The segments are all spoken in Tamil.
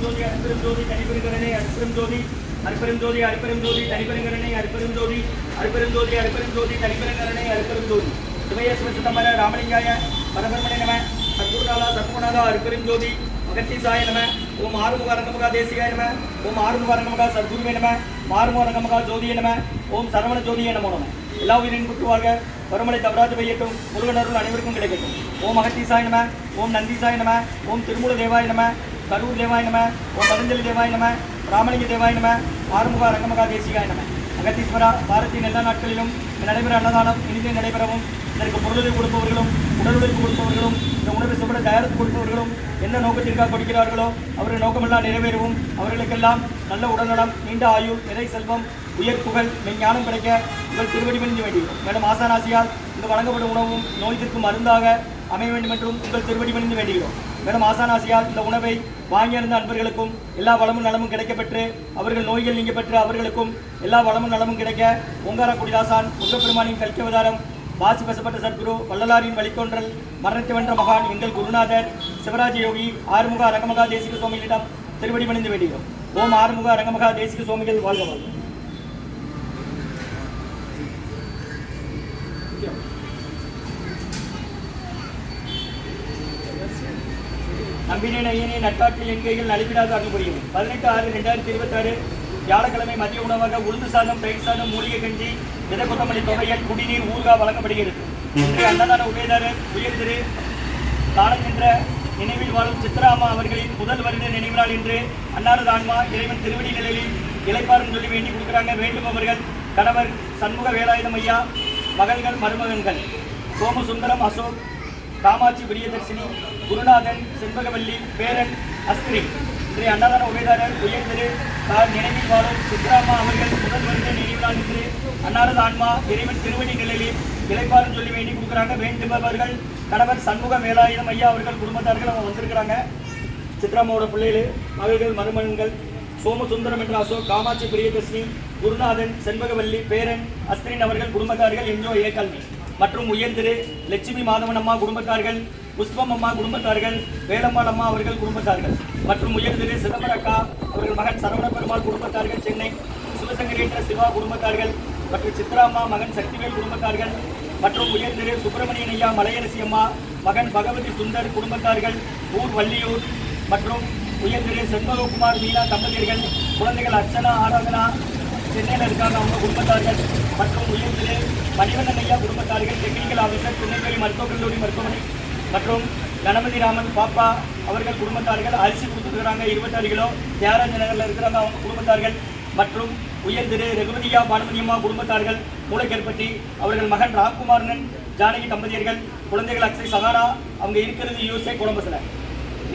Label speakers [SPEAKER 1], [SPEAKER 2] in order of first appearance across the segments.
[SPEAKER 1] ஜோதி அற்பெரும் ஜோதி தனிப்பெருங்கருணை அற்பெரும் ஜோதி அற்பெரும் ஜோதி அற்பெரும் ஜோதி தனிப்பெருங்கருணை அற்பெரும் ஜோதி அற்பெரும் ஜோதி அற்பெரும் ஜோதி தனிப்பெருங்கருணை அற்பெரும் ஜோதி சிவயஸ்வ சிதம்பர ராமலிங்காய பரபரமணே நம சத்குருநாதா சத்குணாதா அற்பெரும் ஜோதி மகத்தீசாய நம ஓம் ஆறுமுக அரங்கமகா தேசிகாய நம ஓம் ஆறுமுக அரங்கமகா சத்குருவே நம மாறுமுக அரங்கமகா ஜோதியே நம ஓம் சரவண ஜோதியே நமோ நம. எல்லா உயிரின் குட்டுவாக வருமலை தவறாது பெய்யட்டும், முருகனருள் அனைவருக்கும் கிடைக்கட்டும். ஓம் அகத்தீசாய நம ஓம் நந்தீசாய நம ஓம் திருமூல தேவாய நம கரூர் தேவாய நம ஓம் பதஞ்சலி தேவாய நம ராமலிங்க தேவாய நம ஆறுமுக அரங்கமகா தேசிகாய நம. அகத்தீஸ்வரா, பாரத்தின் எல்லா நாட்களிலும் நடைபெற அன்னதானம் இனிதே நடைபெறவும், இதற்கு பொருளுதவி கொடுப்பவர்களும் உடல் உழைப்பு கொடுப்பவர்களும் இந்த உணவு செப்பட தயாரித்து கொடுப்பவர்களும் எந்த நோக்கத்திற்காக கொடுக்கிறார்களோ அவர்கள் நோக்கமெல்லாம் நிறைவேறவும், அவர்களுக்கெல்லாம் நல்ல உடல்நலம், நீண்ட ஆயுள், நிறை செல்வம், உயர் புகழ், மெஞ்ஞானம் கிடைக்க உங்கள் திருவடி பணிந்து வேண்டுகிறோம். மேலும் ஆசானாசியால் இங்கு வழங்கப்படும் உணவும் நோய் தீர்க்கும் மருந்தாக அமைய வேண்டும் என்றும் உங்கள் திருவடி பணிந்து வேண்டுகிறோம். மேலும் ஆசானாசியால் இந்த உணவை வாங்கியிருந்த அன்பர்களுக்கும் எல்லா வளமும் நலமும் கிடைக்கப்பெற்று அவர்கள் நோய்கள் நீங்க பெற்று அவர்களுக்கும் எல்லா வளமும் நலமும் கிடைக்க ஓங்காரக்குடிதாசான் முருகப்பெருமானின் கல்கவதாரம் வாசி பசப்பட்ட சத்குரு வள்ளலாரின் வழித்தோன்றல் மரணத்தை வென்ற மகான் எங்கள் குருநாதர் சிவராஜ யோகி ஆறுமுக அரங்கமகா தேசிக சுவாமிகளிடம் திருவடி பணிந்து வேண்டுகிறோம். ஓம் ஆறுமுக அரங்கமகா தேசிக சுவாமிகள் வாழ்க வாழ்க. நம்பினேன் ஐயனே நட்பாற்றில் என் கைகள் நலிவிடாத அருள் புரியும். 18/6/2026 வியாழக்கிழமை மதிய உணவாக உளுந்து சாதம், தயிர் சாதம், மூலிகை கஞ்சி, வித கொத்தமல்லி தொகையல், குடிநீர், ஊர்கா வழங்கப்படுகிறது. இன்று அன்னதான உபயதாரர் உயர் திரு காலஞ்சென்ற நினைவில் வாழும் சித்ராமா அவர்களின் முதல் வருட நினைவு நாள் இன்று. அன்னாரது ஆன்மா இறைவன் திருவடி நிலையில் இளைப்பாறும் சொல்லி வேண்டி கொடுக்குறாங்க. வேண்டுபவர்கள் கணவர் சண்முக வேலாயுதம் ஐயா, மகள்கள் மருமகன்கள் சோமசுந்தரம், அசோக், காமாட்சி, பிரியதர்சினி, குருநாதன், செண்பகவல்லி, பேரன், அஸ்திரி. இன்றைய அன்னதான உபயதாரர் உயர் திரு நினைவில் வாழும் சித்ராமா அவர்கள் முதல் வருட நினைவு நாள் இன்று. அன்னாரது ஆன்மா இறைவன் திருவடி நிலையில் இளைப்பாறும் சொல்லி வேண்டி கொடுக்குறாங்க. வேண்டுபவர்கள் கணவர் சண்முக வேலாயுதம் ஐயா அவர்கள் குடும்பத்தார்கள் அவங்க வந்திருக்கிறாங்க. சித்ராமாவோட பிள்ளைகள், மகள்கள், மருமகன்கள் சோமசுந்தரம் என்ற அசோக், காமாட்சி, பிரியதர்ஷினி, குருநாதன், செண்பகவல்லி, பேரன், அஸ்திரின் அவர்கள் குடும்பத்தார்கள் என்ஜோ ஏகல்வி. மற்றும் உயர் திரு லட்சுமி மாதவன் அம்மா குடும்பத்தார்கள், புஷ்பம் அம்மா குடும்பத்தார்கள், வேலம்மாள் அம்மா அவர்கள் குடும்பத்தார்கள். மற்றும் உயர் திரு சிதம்பரக்கா அவர்கள் மகன் சரவண பெருமாள் குடும்பத்தார்கள் சென்னை, சிவசங்கரேந்திர சிவா குடும்பத்தார்கள் மற்றும் சித்ராம்மா மகன் சக்திவேல் குடும்பத்தார்கள். மற்றும் உயர் திரு சுப்பிரமணியன் ஐயா மலையரசி அம்மா மகன் பகவதி சுந்தர் குடும்பத்தார்கள் ஊர் வள்ளியூர். மற்றும் உயர் திரு செண்பககுமார் மீனா தம்பதியர்கள் குழந்தைகள் அர்ச்சனா ஆராதனா சென்னையில் இருக்காங்க அவங்க குடும்பத்தார்கள். மற்றும் உயர் திரு மணிவண்ணன் ஐயா குடும்பத்தார்கள் டெக்னிக்கல் ஆஃபீஸர் திருநெல்வேலி மருத்துவக் கல்லூரி மருத்துவமனை. மற்றும் கணபதி ராமன் பாப்பா அவர்கள் குடும்பத்தார்கள் அரிசி கொடுத்துருக்குறாங்க 26 கிலோ தியாகராஜ நகரில் இருக்கிறாங்க அவங்க குடும்பத்தார்கள். மற்றும் உயர் திரு ரகுபதியா பானுமதி அம்மா குடும்பத்தார்கள் மூளைக்கேற்பட்டி அவர்கள் மகன் ராம்குமாரன் ஜானகி தம்பதியர்கள் குழந்தைகள் அக்ஷய் சகாரா அவங்க இருக்கிறது யூஎஸ்ஏ கொலம்பஸ்ல.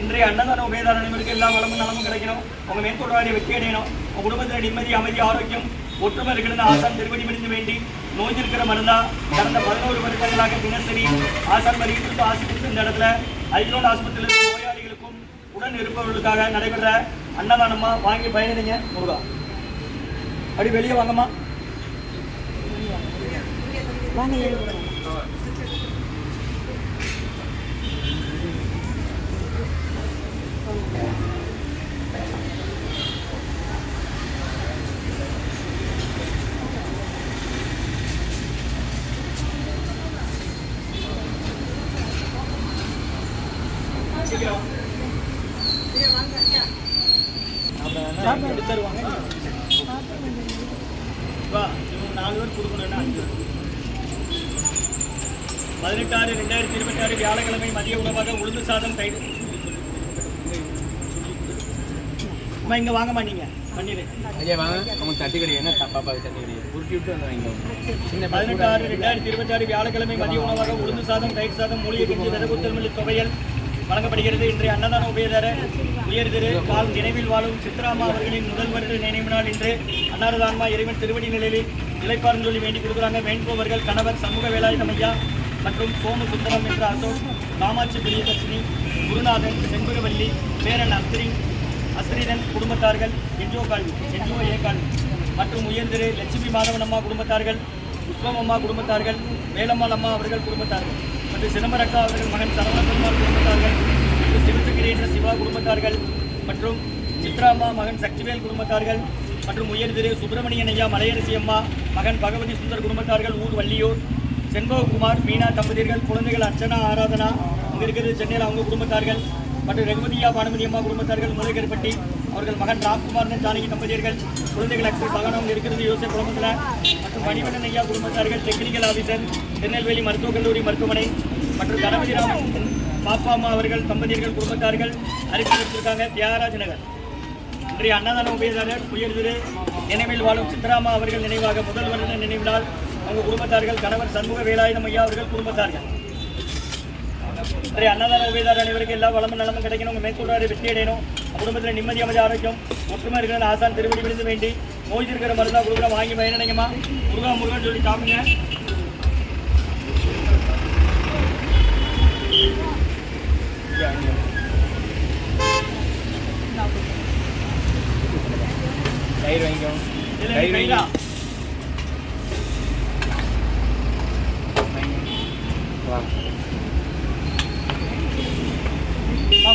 [SPEAKER 1] இன்றைய அன்னதான உபயதார அனைவருக்கு எல்லா வளமும் நலமும் கிடைக்கணும். அவங்க மேற்கொள்வாரிய வெற்றி அடையணும். உங்க குடும்பத்தில் நிம்மதி, அமைதி, ஆரோக்கியம், ஒற்றுமை இருக்கணும்னு ஆசான் திருவடி மணிந்து வேண்டி நோய் இருக்கிற மருந்தா கடந்த 11 வருடங்களாக தினசரி ஆசான் வருகிட்டு ஆஸ்பத்திரி இந்த இடத்துல ஐக்ரோன் ஆஸ்பத்திரியில் இருக்க நோயாளிகளுக்கும் உடன் இருப்பவர்களுக்காக நடைபெற அன்னதானமா வாங்கி பயணிங்க. முருகா அப்படி வெளியே வாங்கம்மா வாங்க. எடுத்துருவாங்க. 4 பேர் கொடுக்கணும்னா 18/6/2026 வியாழக்கிழமை மதிய உணவாக உளுந்து சாதம், தயிர். அம்மா இங்கே வாங்கம்மா, நீங்கள் பண்ணிடு ஐயா வாங்க. உங்களுக்கு தட்டி கிடையாது என்ன பாப்பா தட்டி கிடையாது உருட்டி விட்டு வந்து வாங்க. 18/6/2026 வியாழக்கிழமை மதிய உணவாக உளுந்து சாதம், தயிர் சாதம், மூலிகை கஞ்சி, விதகுத்தல்மல்லி தொகையல் வழங்கப்படுகிறது. இன்றைய அன்னதான உபயதாரர் உயர் திரு கால் நினைவில் வாழும் சித்ராமா அவர்களின் முதல் வருட நினைவு நாள் இன்று. அன்னாரது ஆன்மா இறைவன் திருவடி நிலையில் இளைப்பாறும் சொல்லி வேண்டி கொடுக்குறாங்க. வேண்டுபவர்கள் கணவர் சமூக வேலாயுதம் ஐயா மற்றும் சோமசுந்தரம் என்ற அசோக், காமாட்சி, பிரியதர்ஷினி, குருநாதன், செண்பகவல்லி, பேரன் அஸ்திரிதன் குடும்பத்தார்கள் என்ஜோ ஏ கால்வி. மற்றும் உயர் திரு லட்சுமி மாதவன் அம்மா குடும்பத்தார்கள், புஷ்பம் அம்மா குடும்பத்தார்கள், வேலம்மாள் அம்மா அவர்கள் குடும்பத்தார்கள். மற்றும் சிதம்பரக்கா அவர்கள் மகன் சரவண பெருமாள் குடும்பத்தார்கள், சிவசங்கரேந்திர சிவா குடும்பத்தார்கள். மற்றும் சித்ராம்மா மகன் சக்திவேல் குடும்பத்தார்கள் மற்றும் உயர் திரு சுப்பிரமணியன் ஐயா மலையரசி அம்மா மகன் பகவதி சுந்தர் குடும்பத்தார்கள் ஊர் வள்ளியூர், செண்பககுமார் மீனா தம்பதியர்கள் குழந்தைகள் அர்ச்சனா ஆராதனா அங்கே இருக்கிறது சென்னையில் அவங்க குடும்பத்தார்கள் மற்றும் ரகுபதியா பானுமதி அம்மா குடும்பத்தார்கள் மூலகர்பட்டி அவர்கள் மகன் ராம்குமார் ஜானகி தம்பதியர்கள் குழந்தைகள் அக்சஸ் சகனம் இருக்கிறது யோசப் குடும்பத்தில் மற்றும் மணிவண்ணன் ஐயா குடும்பத்தார்கள் டெக்னிக்கல் ஆஃபீஸர் திருநெல்வேலி மருத்துவக் கல்லூரி மருத்துவமனை மற்றும் கணபதிராமன் பாப்பா அம்மா அவர்கள் தம்பதியர்கள் குடும்பத்தார்கள் அறிக்கை கொடுத்திருக்காங்க தியாகராஜ் நகர். இன்றைய அன்னதான உபயதாரர் உயர் திரு நினைவில் வாழும் சித்ராமா அவர்கள் நினைவாக முதல் வருட நினைவு நாள் அவங்க குடும்பத்தார்கள் கணவர் சண்முக வேலாயுதம் ஐயா அவர்கள் குடும்பத்தார்கள். இன்றைய அன்னதான உபயதாரர் அனைவருக்கு எல்லா வளமும் நலமும் கிடைக்கணும், உங்கள் மேற்கொள்றாரு வெற்றி அடையணும், குடும்பத்தில் நிம்மதி அமைதி ஆரோக்கியம் ஒற்றுமை இருக்கிற ஆசான் திருவடி விழுந்து வேண்டி நோய் இருக்கிற மருந்தா கொடுக்குற வாங்கி பயனடைங்கம்மா. முருகா முருகன் சொல்லி சாப்பிடுங்க.
[SPEAKER 2] தயிர் வாங்கிக்கோ.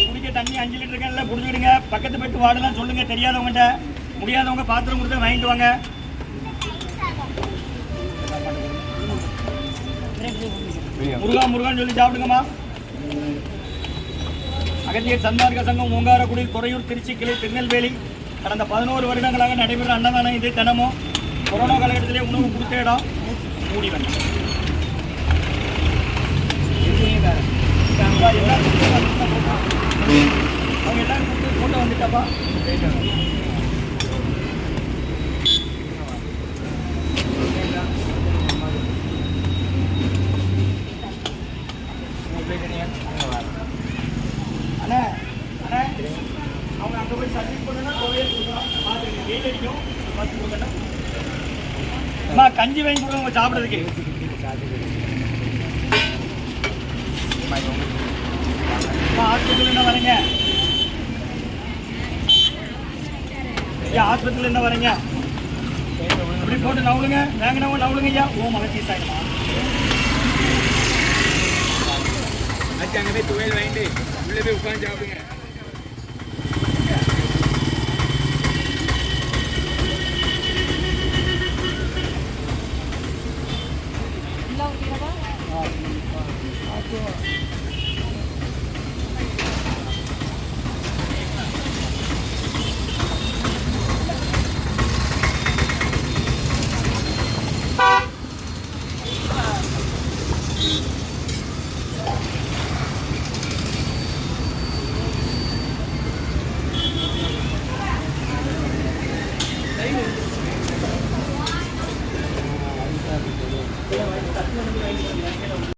[SPEAKER 1] குடிக்க தண்ணி 5 லிட்டர் இருக்கல குடிச்சுடுங்க. பக்கத்து போயிட்டு வாடலாம் சொல்லுங்க, தெரியாதவங்கள்ட்ட. முடியாதவங்க பாத்திரம் கொடுத்து வாங்கிட்டு வாங்க. முருகா முருகான்னு சொல்லி சாப்பிடுங்கம்மா. அகத்தியர் சன்மார்க்க சங்கம் ஓங்காரக்குடி துறையூர் திருச்சி கிளை திருநெல்வேலி கடந்த 11 வருடங்களாக நடைபெறும் அன்னதானம் இது. தினமும் கொரோனா காலகட்டத்திலே உணவு கொடுத்த இடம் மூடி வந்து அவங்க எல்லாரும் கொடுத்து போட்டோ வந்துட்டாப்பா. அண்ணா அண்ணா அவங்க அங்கே போய் சர்வீஸ் பண்ணா கோவையில் கொடுக்கலாம். பார்த்துருங்க, வெயில் அடிக்கும், பார்த்து கொடுக்கணும். அம்மா கஞ்சி வாங்கி கொடுங்க சாப்பிட்றதுக்கு. ஹாஸ்பிட்டல் என்ன வரீங்க? ஐயா ஹாஸ்பிட்டல் என்ன வரீங்க? இப்படி போட்டு நவுளுங்க, வாங்கினவங்க நவுளுங்க ஐயா. ஓ மகத்தீஸ் ஆகிடுமா?
[SPEAKER 2] அச்சு அங்கே போய் துவையல் வாங்கிட்டு உள்ளே போய் உட்காந்து சாப்பிடுங்க.